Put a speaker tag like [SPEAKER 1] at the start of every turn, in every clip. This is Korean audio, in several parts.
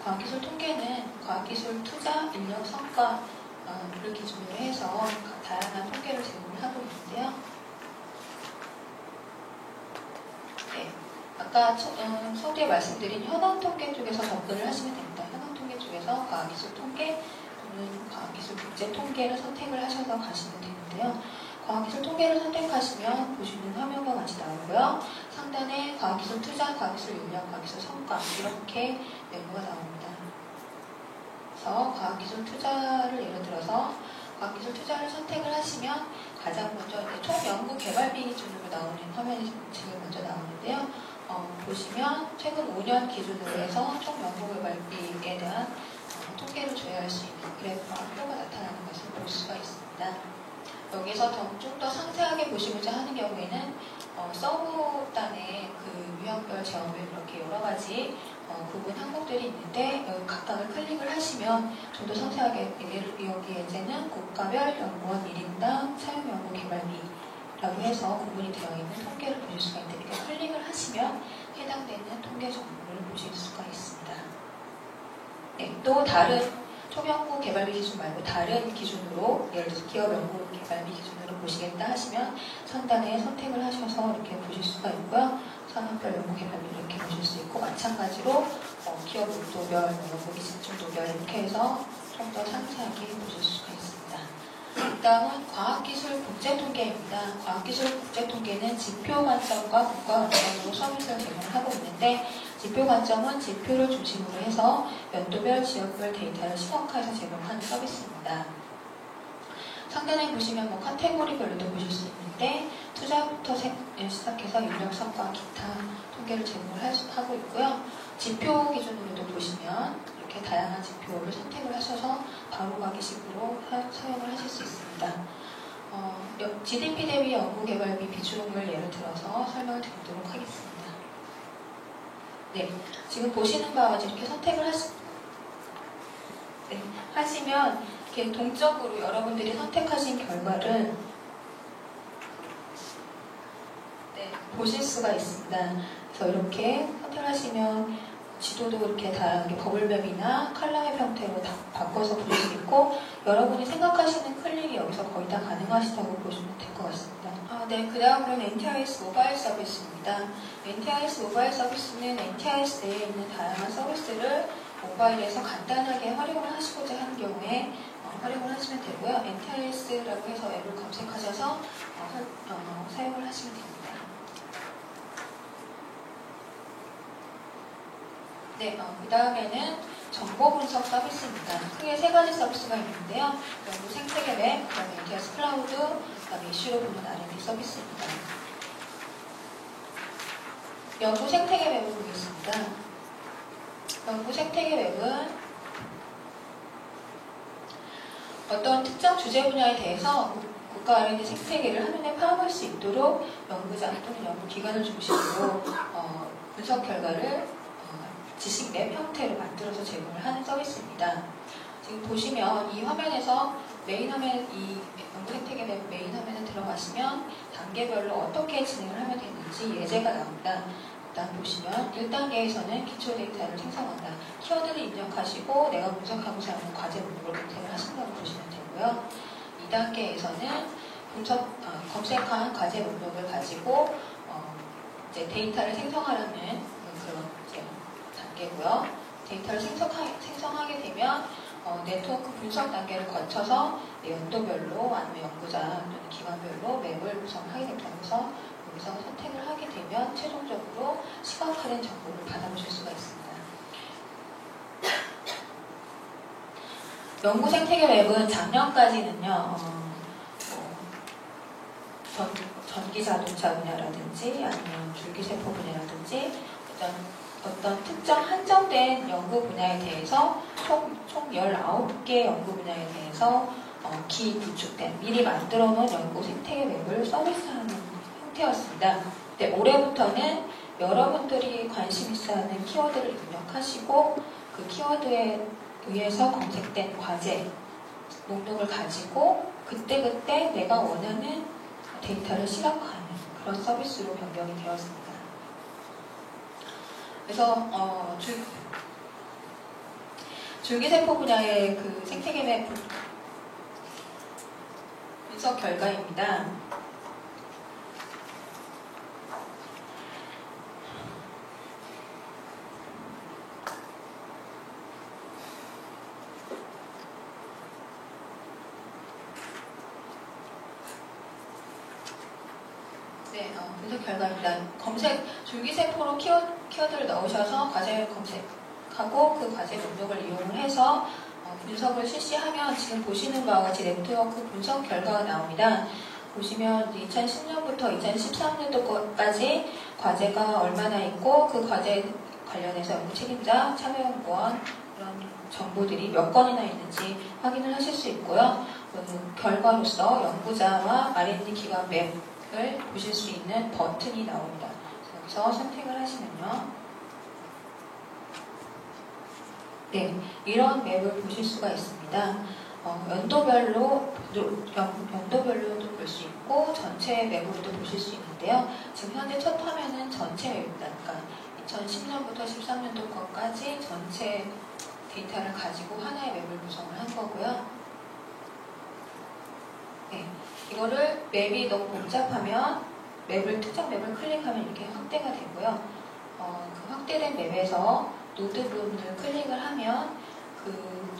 [SPEAKER 1] 과학기술 통계는 과학기술 투자, 인력, 성과를 기준으로 해서 다양한 통계를 제공하고 있는데요. 네, 아까 서두에 말씀드린 현황 통계 쪽에서 접근을 하시면 됩니다. 현황 통계 쪽에서 과학기술 통계 또는 과학기술 국제 통계를 선택을 하셔서 가시면 되는데요. 과학기술 통계를 선택하시면 보시는 화면과 같이 나오고요. 상단에 과학기술 투자, 과학기술 인력, 과학기술 성과 이렇게 메뉴가 나옵니다. 그래서 과학기술 투자를 예를 들어서 과학기술 투자를 선택을 하시면 가장 먼저 총 연구 개발비 기준으로 나오는 화면이 지금 먼저 나오는데요. 보시면 최근 5년 기준으로 해서 총 연구 개발비에 대한 통계를 조회할 수 있는 그래프와 표가 나타나는 것을 볼 수가 있습니다. 여기서 좀 더 상세하게 보시고자 하는 경우에는 서브단의 그 유형별 제어별 이렇게 여러 가지 구분 항목들이 있는데 여기 각각을 클릭을 하시면 좀 더 상세하게 여기에 이제는 국가별 연구원 1인당 사용 연구 개발비라고 해서 구분이 되어 있는 통계를 보실 수가 있는데 클릭을 하시면 해당되는 통계 정보를 보실 수가 있습니다. 네, 또 다른 총연구 개발비 기준 말고 다른 기준으로 예를 들어서 기업 연구 개발비 기준으로 보시겠다 하시면 상단에 선택을 하셔서 이렇게 보실 수가 있고요. 산업별 연구 개발비 이렇게 보실 수 있고 마찬가지로 기업 용도별, 연구비 집중도별 이렇게 해서 좀 더 상세하게 보실 수가 있습니다. 다음은 과학기술 국제통계입니다. 과학기술 국제통계는 지표 관점과 국가 관점으로 서비스를 제공하고 있는데 지표 관점은 지표를 중심으로 해서 연도별, 지역별 데이터를 시각화해서 제공하는 서비스입니다. 상단에 보시면 카테고리별로도 보실 수 있는데 투자부터 시작해서 인력, 성과, 기타 통계를 제공을 하고 있고요. 지표 기준으로도 보시면 이렇게 다양한 지표를 선택을 하셔서 바로 가기식으로 사용을 하실 수 있습니다. GDP 대비 연구개발비 비중을 예를 들어서 설명을 드리도록 하겠습니다. 네, 지금 보시는 바와 같이 이렇게 선택을 하시면 이렇게 동적으로 여러분들이 선택하신 결과를 보실 수가 있습니다. 그래서 이렇게 선택하시면 지도도 이렇게 다양하게 버블맵이나 칼럼의 형태로 다 바꿔서 보실 수 있고 여러분이 생각하시는 클릭이 여기서 거의 다 가능하시다고 보시면 될 것 같습니다. 네, 그 다음으로는 NTIS 모바일 서비스입니다. NTIS 모바일 서비스는 NTIS 내에 있는 다양한 서비스를 모바일에서 간단하게 활용을 하시고자 하는 경우에 활용을 하시면 되고요. NTIS라고 해서 앱을 검색하셔서 사용을 하시면 됩니다. 네, 그 다음에는 정보 분석 서비스입니다. 크게 세 가지 서비스가 있는데요. 연구 생태계 맵, 그다음에 NTIS 클라우드, 그다음에 이슈로 보는 R&D 서비스입니다. 연구 생태계 맵을 보겠습니다. 연구 생태계 맵은 어떤 특정 주제 분야에 대해서 국가 R&D 생태계를 한눈에 파악할 수 있도록 연구자 또는 연구기관을 중심으로 분석 결과를 지식 맵 형태로 만들어서 제공을 하는 서비스입니다. 지금 보시면 이 화면에서 메인 화면, 이 연구 생태계 맵 메인 화면에 들어가시면 단계별로 어떻게 진행을 하면 되는지 예제가 나옵니다. 일단 보시면 1단계에서는 기초 데이터를 생성한다. 키워드를 입력하시고 내가 분석하고자 하는 과제 목록을 검색을 하신다고 보시면 되고요. 2단계에서는 검색한 과제 목록을 가지고 이제 데이터를 생성하려는 그런 단계고요. 데이터를 생성하게 되면 네트워크 분석 단계를 거쳐서 연도별로 아니면 연구자 또는 기관별로 맵을 구성하게 됩니다. 그래서 여기서 선택을 하게 되면 최종적으로 시각화된 정보를 받아보실 수가 있습니다. 연구 생태계 맵은 작년까지는요, 전기 자동차 분야라든지 아니면 줄기세포 분야라든지 어떤 특정 한정된 연구 분야에 대해서 총 19개 연구 분야에 대해서 구축된 미리 만들어 놓은 연구 생태계 맵을 서비스하는 형태였습니다. 근데 올해부터는 여러분들이 관심 있어 하는 키워드를 입력하시고 그 키워드에 의해서 검색된 과제 목록을 가지고 그때그때 내가 원하는 데이터를 시각화하는 그런 서비스로 변경이 되었습니다. 그래서 줄기세포 분야의 그 생태계의 분석 결과입니다. 네, 분석 결과입니다. 줄기세포로 키워드를 넣으셔서 과제를 검색하고 그 과제 목록을 이용을 해서 분석을 실시하면 지금 보시는 바와 같이 네트워크 분석 결과가 나옵니다. 보시면 2010년부터 2013년도까지 과제가 얼마나 있고 그 과제 관련해서 연구 책임자, 참여연구원 그런 정보들이 몇 건이나 있는지 확인을 하실 수 있고요. 그 결과로서 연구자와 R&D 기관 맵을 보실 수 있는 버튼이 나옵니다. 여기서 선택을 하시면요. 네, 이런 맵을 보실 수가 있습니다. 연도별로도 볼 수 있고 전체 맵으로도 보실 수 있는데요. 지금 현재 첫 화면은 전체 맵입니다. 그러니까 2010년부터 13년도 것까지 전체 데이터를 가지고 하나의 맵을 구성을 한 거고요. 네, 이거를 맵이 너무 복잡하면 특정 맵을 클릭하면 이렇게 확대가 되고요. 그 확대된 맵에서 노드 부분을 클릭을 하면 그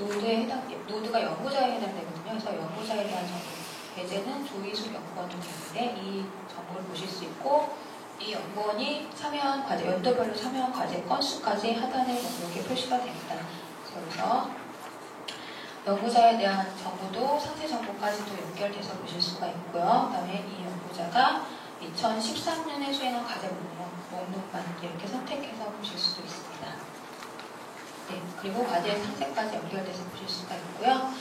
[SPEAKER 1] 노드가 연구자에 해당되거든요. 그래서 연구자에 대한 정보. 예제는 조이숙 연구원도 되는데 이 정보를 보실 수 있고 이 연구원이 참여한 과제, 연도별로 참여한 과제 건수까지 하단에 목록에 표시가 됩니다. 그래서 연구자에 대한 정보도 상세 정보까지도 연결돼서 보실 수가 있고요. 그 다음에 이 연구자가 2013년에 수행한 과제 목록만 이렇게 선택해서 보실 수도 있습니다. 네, 그리고 과제 상세까지 연결돼서 보실 수가 있고요.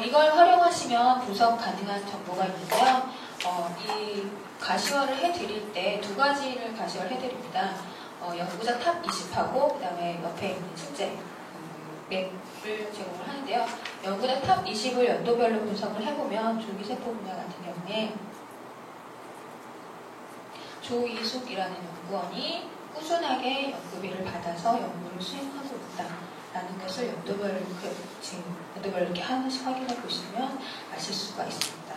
[SPEAKER 1] 이걸 활용하시면 분석 가능한 정보가 있는데요. 이 가시화를 해드릴 때 두 가지를 가시화를 해드립니다. 연구자 탑 20하고 그 다음에 옆에 있는 실제 맵을 제공을 하는데요. 연구자 탑 20을 연도별로 분석을 해보면 줄기세포 분야 같은 경우에 조이숙이라는 연구원이 꾸준하게 연구비를 받아서 연구를 수행하고 있다라는 것을 연도별로 이렇게 하나씩 확인해 보시면 아실 수가 있습니다.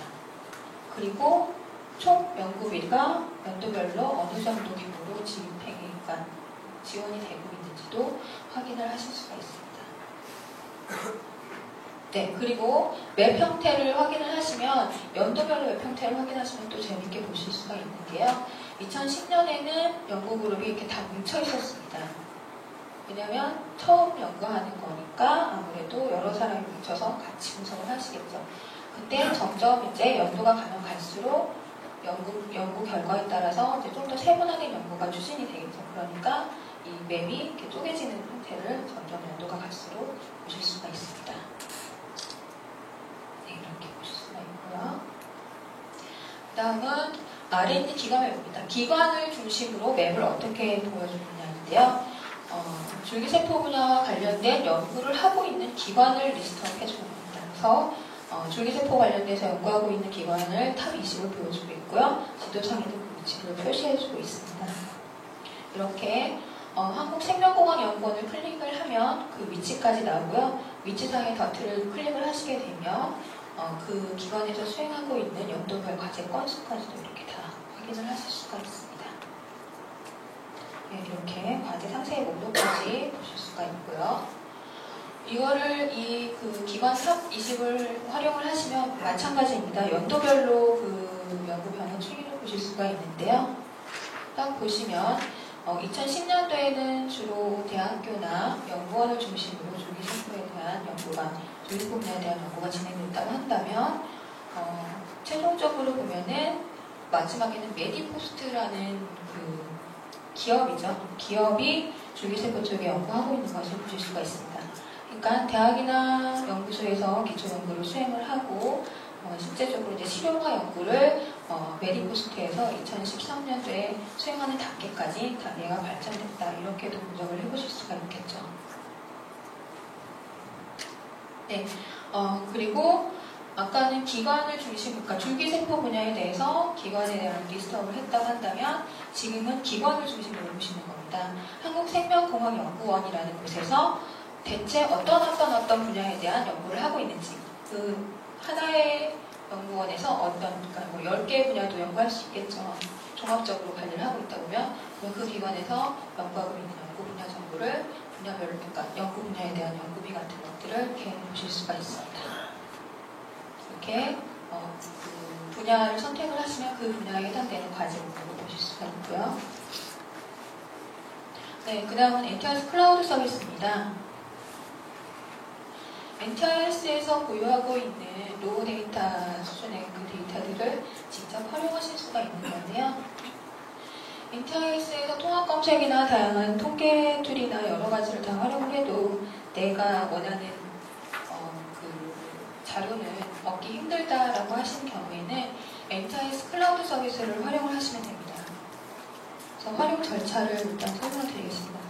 [SPEAKER 1] 그리고 총 연구비가 연도별로 어느 정도 규모로 지원이 되고 있는지도 확인을 하실 수가 있습니다. 네, 그리고 맵 형태를 확인을 하시면 연도별로 맵 형태를 확인하시면 또 재밌게 보실 수가 있는 게요. 2010년에는 연구 그룹이 이렇게 다 뭉쳐 있었습니다. 왜냐하면 처음 연구하는 거니까 아무래도 여러 사람이 뭉쳐서 같이 분석을 하시겠죠. 그때 점점 이제 연도가 가면 갈수록 연구 결과에 따라서 이제 좀 더 세분화된 연구가 추진이 되겠죠. 그러니까 이 맵이 이렇게 쪼개지는 형태를 점점 연도가 갈수록 보실 수가 있습니다. 네, 이렇게 보실 수가 있고요. 그 다음은 R&D 기관 맵입니다. 기관을 중심으로 맵을 어떻게 보여주느냐인데요. 줄기세포 분야와 관련된 연구를 하고 있는 기관을 리스트업 해주는 겁니다. 그래서 줄기세포 관련돼서 연구하고 있는 기관을 탑 20을 보여주고 있고요. 지도상에도 그 위치를 표시해주고 있습니다. 이렇게 한국생명공학연구원을 클릭을 하면 그 위치까지 나오고요. 위치상의 더트를 클릭을 하시게 되면 그 기관에서 수행하고 있는 연도별 과제 건수까지도 이렇게 다 확인을 하실 수가 있습니다. 네, 이렇게 과제 상세의 목록까지 보실 수가 있고요. 이거를 그 기관 탑 20을 활용을 하시면 마찬가지입니다. 연도별로 그 연구 변화 추이를 보실 수가 있는데요. 딱 보시면 2010년도에는 주로 대학교나 연구원을 중심으로 줄기세포에 대한 줄기세포 분야에 대한 연구가 진행됐다고 한다면 최종적으로 보면은 마지막에는 메디포스트라는 그 기업이죠. 기업이 줄기세포 쪽에 연구하고 있는 것을 보실 수가 있습니다. 그러니까 대학이나 연구소에서 기초연구를 수행을 하고 실제적으로 이제 실용화 연구를 메디포스트에서 2013년도에 수행하는 단계까지 다 얘가 발전됐다 이렇게도 분석을 해보실 수가 있겠죠. 네, 그리고 아까는 기관을 중심으로, 그러니까 줄기세포 분야에 대해서 기관에 대한 리스트업을 했다고 한다면 지금은 기관을 중심으로 보시는 겁니다. 한국생명공학연구원이라는 곳에서 대체 어떤 분야에 대한 연구를 하고 있는지, 그 하나의 연구원에서 그러니까 뭐 10개 분야도 연구할 수 있겠죠. 종합적으로 관리를 하고 있다 보면 그 기관에서 연구하고 있는 연구 분야 정보를 분야별로, 그러니까 연구 분야에 대한 연구비 같은 것들을 이렇게 보실 수가 있습니다. 이렇게 그 분야를 선택을 하시면 그 분야에 해당되는 과제 목록을 보실 수가 있고요. 네, 그 다음은 NTIS 클라우드 서비스입니다. NTIS에서 보유하고 있는 로우 데이터 수준의 그 데이터들을 직접 활용하실 수가 있는 건데요. NTIS에서 통합 검색이나 다양한 통계 툴이나 여러 가지를 다 활용해도 내가 원하는 그 자료는 얻기 힘들다라고 하시는 경우에는 NTIS 클라우드 서비스를 활용을 하시면 됩니다. 그래서 활용 절차를 일단 설명드리겠습니다.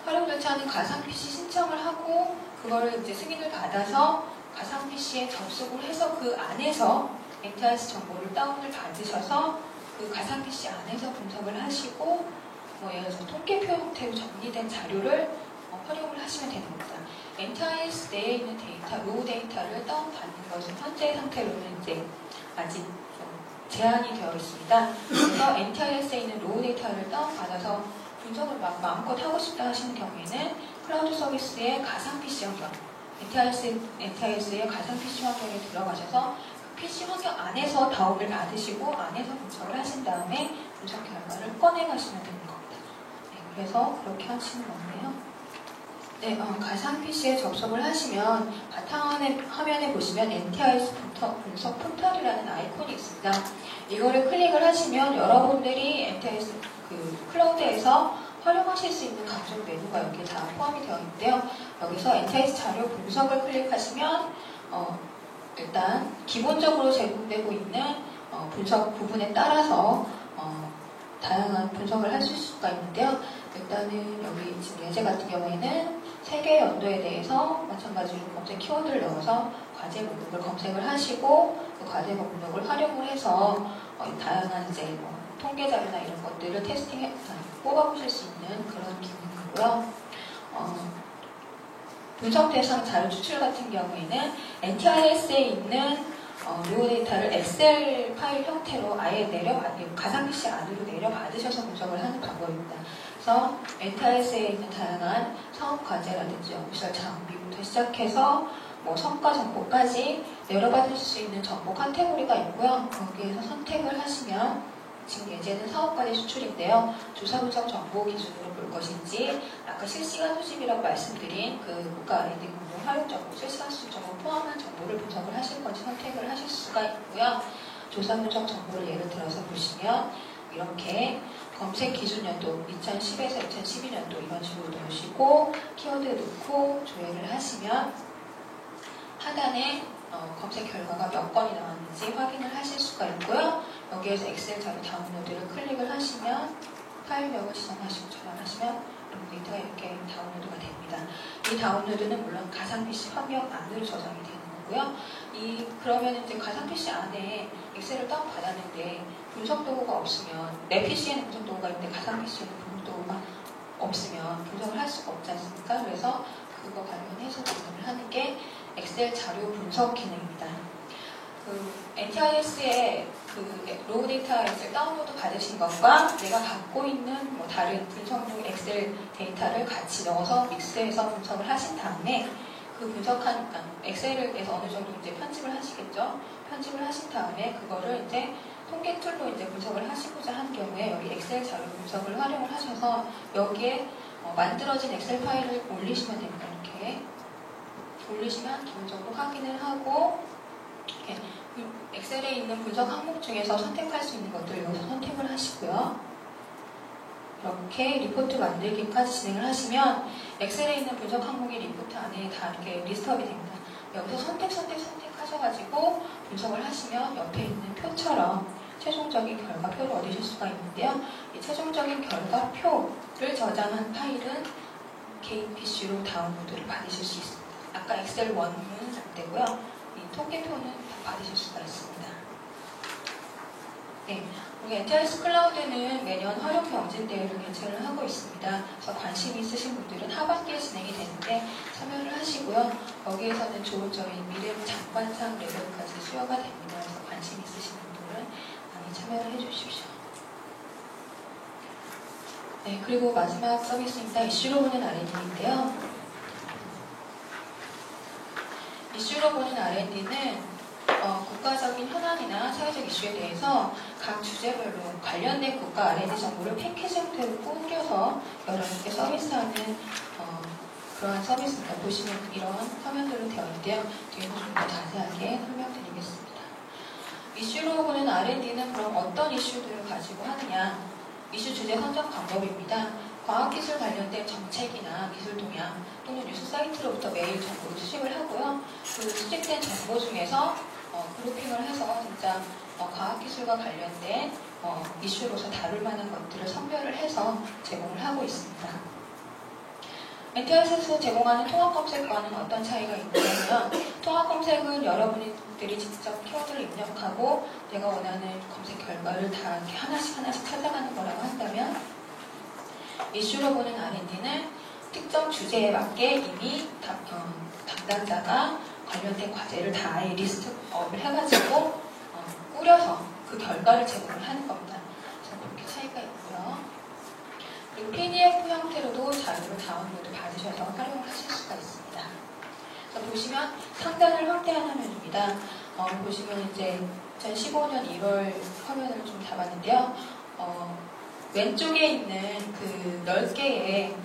[SPEAKER 1] 활용 절차는 가상 PC 신청을 하고 그거를 이제 승인을 받아서 가상 PC에 접속을 해서 그 안에서 NTIS 정보를 다운을 받으셔서 그 가상 PC 안에서 분석을 하시고 예를 들어서 통계표 형태로 정리된 자료를 활용을 하시면 되는 겁니다. NTIS 내에 있는 데이터, 로우 데이터를 다운받는 것은 현재 상태로는 이제 아직 좀 제한이 되어 있습니다. 그래서 NTIS에 있는 로우 데이터를 다운받아서 분석을 마음껏 하고 싶다 하시는 경우에는 클라우드 서비스의 가상 PC 환경, NTIS의 가상 PC 환경에 들어가셔서 그 PC 환경 안에서 다운을 받으시고 안에서 분석을 하신 다음에 분석 결과를 꺼내가시면 되는 겁니다. 네, 그래서 그렇게 하시는 건데요. 네, 가상 PC에 접속을 하시면 바탕화면에 보시면 NTIS 분석 포털이라는 아이콘이 있습니다. 이거를 클릭을 하시면 여러분들이 NTIS 그 클라우드에서 활용하실 수 있는 각종 메뉴가 여기에 다 포함이 되어 있는데요. 여기서 NTIS 자료 분석을 클릭하시면 일단 기본적으로 제공되고 있는 분석 부분에 따라서 다양한 분석을 하실 수가 있는데요. 일단은 여기 지금 예제 같은 경우에는 세계 연도에 대해서 마찬가지로 검색 키워드를 넣어서 과제 목록을 검색을 하시고 그 과제 목록을 활용을 해서 다양한 이제 통계 자료나 이런 것들을 뽑아보실 수 있는 그런 기능이고요. 분석 대상 자료 추출 같은 경우에는 NTIS에 있는 로우 데이터를 엑셀 파일 형태로 아예 가상 PC 안으로 내려받으셔서 분석을 하는 방법입니다. 그래서 NTIS에 있는 다양한 사업 과제라든지 오피셜 장비부터 시작해서 성과 정보까지 내려받을 수 있는 정보 카테고리가 있고요. 거기에서 선택을 하시면 지금 예제는 사업과제 수출인데요. 조사 분석 정보 기준으로 볼 것인지 아까 실시간 수집이라고 말씀드린 그 국가 아이디 공유 활용 정보, 실시간 수집 정보 포함한 정보를 분석을 하실 건지 선택을 하실 수가 있고요. 조사 분석 정보를 예를 들어서 보시면 이렇게 검색 기준 연도 2010에서 2012년도 이런 식으로 넣으시고 키워드 넣고 조회를 하시면 하단에 검색 결과가 몇 건이 나왔는지 확인을 하실 수가 있고요. 여기에서 엑셀 자료 다운로드를 클릭을 하시면 파일명을 지정하시고 저장하시면 데이터가 이렇게 다운로드가 됩니다. 이 다운로드는 물론 가상 PC 환경 안으로 저장이 되는 거고요. 그러면 이제 가상 PC 안에 엑셀을 다운받았는데 분석 도구가 없으면 내 PC에는 분석 도구가 있는데 가상 PC에는 분석 도구가 없으면 분석을 할 수가 없지 않습니까? 그래서 그거 관련해서 분석을 하는 게 엑셀 자료 분석 기능입니다. NTIS의 로우 데이터 엑셀 다운로드 받으신 것과 내가 갖고 있는 다른 분석용 엑셀 데이터를 같이 넣어서 믹스해서 분석을 하신 다음에 그 분석한 엑셀에서 어느 정도 이제 편집을 하시겠죠. 편집을 하신 다음에 그거를 이제 통계 툴로 이제 분석을 하시고자 하는 경우에 여기 엑셀 자료 분석을 활용을 하셔서 여기에 만들어진 엑셀 파일을 올리시면 됩니다. 이렇게 올리시면 기본적으로 확인을 하고 이렇게 엑셀에 있는 분석 항목 중에서 선택할 수 있는 것들을 여기서 선택을 하시고요. 이렇게 리포트 만들기까지 진행을 하시면 엑셀에 있는 분석 항목이 리포트 안에 다 이렇게 리스트업이 됩니다. 여기서 선택하셔가지고 분석을 하시면 옆에 있는 표처럼 최종적인 결과표를 얻으실 수가 있는데요. 이 최종적인 결과표를 저장한 파일은 개인 PC로 다운로드를 받으실 수 있습니다. 아까 엑셀 1은 안 되고요. 이 통계표는 다 받으실 수가 있습니다. 네, 우리 NTIS 클라우드는 매년 활용 경진 대회를 개최를 하고 있습니다. 그래서 관심 있으신 분들은 하반기에 진행이 되는데 참여를 하시고요. 거기에서는 좋은 저희 미래부 장관상 레벨까지 수여가 됩니다. 그래서 관심 있으신 분들은 많이 참여를 해주십시오. 네, 그리고 마지막 서비스입니다. 이슈로 보는 R&D인데요. 이슈로 보는 R&D는 국가적인 현안이나 사회적 이슈에 대해서 각 주제별로 관련된 국가 R&D 정보를 패키지 형태로 꾸겨서 여러분께 서비스하는 그러한 서비스입니다. 보시면 이런 화면들로 되어 있는데요. 뒤에서 좀 더 자세하게 설명드리겠습니다. 이슈로 보는 R&D는 그럼 어떤 이슈들을 가지고 하느냐? 이슈 주제 선정 방법입니다. 과학기술 관련된 정책이나 기술 동향 또는 뉴스 사이트로부터 매일 정보를 수집을 하고요. 그 수집된 정보 중에서 그룹핑을 해서 진짜 과학기술과 관련된 이슈로서 다룰 만한 것들을 선별을 해서 제공을 하고 있습니다. NTIS에서 제공하는 통합검색과는 어떤 차이가 있냐면 통합검색은 여러분들이 직접 키워드를 입력하고 내가 원하는 검색 결과를 다 이렇게 하나씩 찾아가는 거라고 한다면 이슈로 보는 R&D는 특정 주제에 맞게 이미 담당자가 관련된 과제를 다 리스트업을 해가지고 꾸려서 그 결과를 제공을 하는 겁니다. 그래서 그렇게 차이가 있고요. 그리고 PDF 형태로도 자료를 다운로드 받으셔서 활용을 하실 수가 있습니다. 그래서 보시면 상단을 확대한 화면입니다. 보시면 이제 2015년 1월 화면을 좀 잡았는데요. 왼쪽에 있는 그 10개의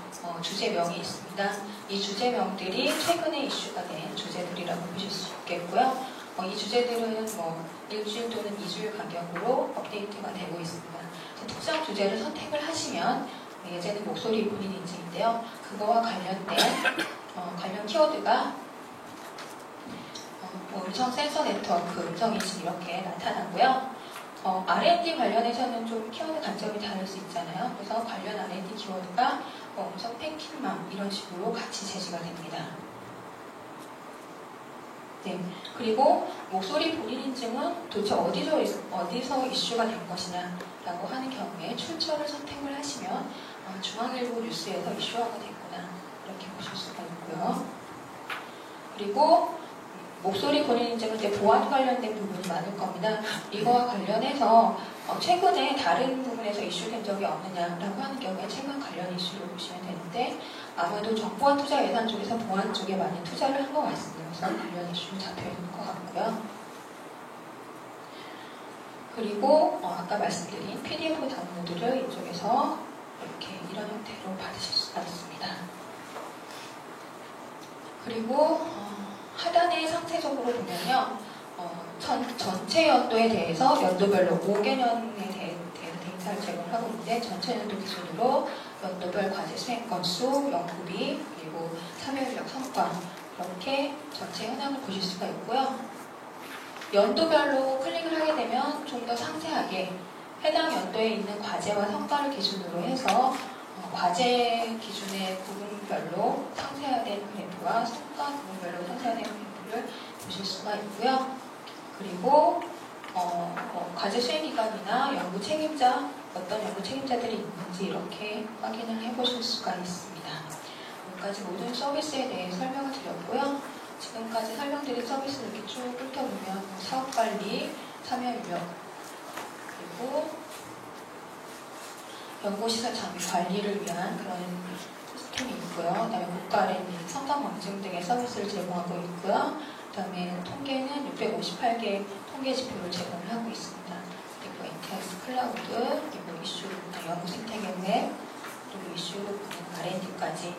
[SPEAKER 1] 주제명이 있습니다. 이 주제명들이 최근에 이슈가 된 주제들이라고 보실 수 있겠고요. 이 주제들은 일주일 또는 2주일 간격으로 업데이트가 되고 있습니다. 특정 주제를 선택을 하시면 예제는 목소리 본인 인증인데요. 그거와 관련된 관련 키워드가 음성 센서 네트워크, 음성 인식 이렇게 나타나고요. R&D 관련해서는 좀 키워드 관점이 다를 수 있잖아요. 그래서 관련 R&D 키워드가 음성 패킹망 이런 식으로 같이 제시가 됩니다. 네, 그리고 목소리 본인 인증은 도대체 어디서 이슈가 된 것이냐라고 하는 경우에 출처를 선택을 하시면 중앙일보 뉴스에서 이슈화가 됐구나 이렇게 보실 수가 있고요. 그리고 목소리 본인 인증은 이제 보안 관련된 부분이 많을 겁니다. 이거와 관련해서 최근에 다른 부분에서 이슈된 적이 없느냐라고 하는 경우에 최근 관련 이슈를 보시면 되는데 아마도 정보화 투자 예산 쪽에서 보안 쪽에 많이 투자를 한 것 같습니다. 그래서 관련 이슈로 잡혀 있는 것 같고요. 그리고 아까 말씀드린 PDF 다운로드를 이쪽에서 이렇게 이런 형태로 받으실 수가 있습니다. 그리고 하단에 상세적으로 보면요. 전체 연도에 대해서 연도별로 5개년에 대해서 데이터를 제공하고 있는데 전체 연도 기준으로 연도별 과제 수행 건수, 연구비, 그리고 참여 인력 성과 이렇게 전체 현황을 보실 수가 있고요. 연도별로 클릭을 하게 되면 좀 더 상세하게 해당 연도에 있는 과제와 성과를 기준으로 해서 과제 기준의 부분별로 상세화된 그래프와 성과 부분별로 상세화된 그래프를 보실 수가 있고요. 그리고 과제 수행 기간이나 연구 책임자, 어떤 연구 책임자들이 있는지 이렇게 확인을 해보실 수가 있습니다. 여기까지 모든 서비스에 대해 설명을 드렸고요. 지금까지 설명드린 서비스를 이렇게 쭉 훑어보면 사업관리, 참여 인력, 그리고 연구시설 장비 관리를 위한 그런 시스템이 있고요. 그 다음에 국가 R&D, 성장 검증 등의 서비스를 제공하고 있고요. 그 다음에 통계는 658개 통계 지표를 제공을 하고 있습니다. 그리고 NTIS 클라우드, 그리고 이슈, 연구 생태계 웹, 그리고 이슈 R&D까지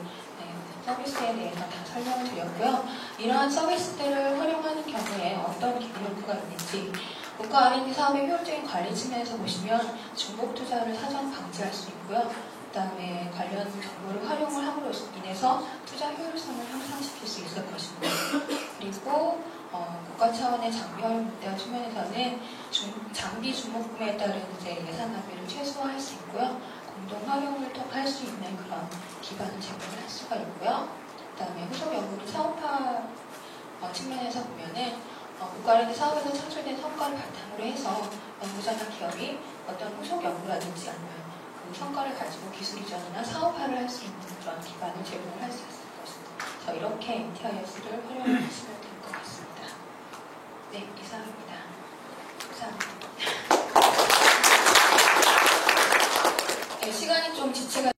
[SPEAKER 1] 서비스에 대해서 다 설명을 드렸고요. 이러한 서비스들을 활용하는 경우에 어떤 기본 요구가 있는지 국가 R&D 사업의 효율적인 관리 측면에서 보시면 중복 투자를 사전 방지할 수 있고요. 그 다음에 관련 정보를 활용을 함으로 인해서 투자 효율성을 향상시킬 수 있을 것입니다. 그리고 국가 차원의 장비 활용 목표 측면에서는 장비 주목 구매에 따른 예산 낭비를 최소화할 수 있고요. 공동 활용을 할 수 있는 그런 기반을 제공을 할 수가 있고요. 그 다음에 후속 연구를 사업화 측면에서 보면은 국가 R&D 사업에서 창출된 성과를 바탕으로 해서 연구자나 기업이 어떤 후속 연구라든지 아니면 그 성과를 가지고 기술 이전이나 사업화를 할 수 있는 그런 기반을 제공을 할 수 있을 것입니다. 그래서 이렇게 MTIS를 활용하시면 될 것 같습니다. 네, 이상입니다.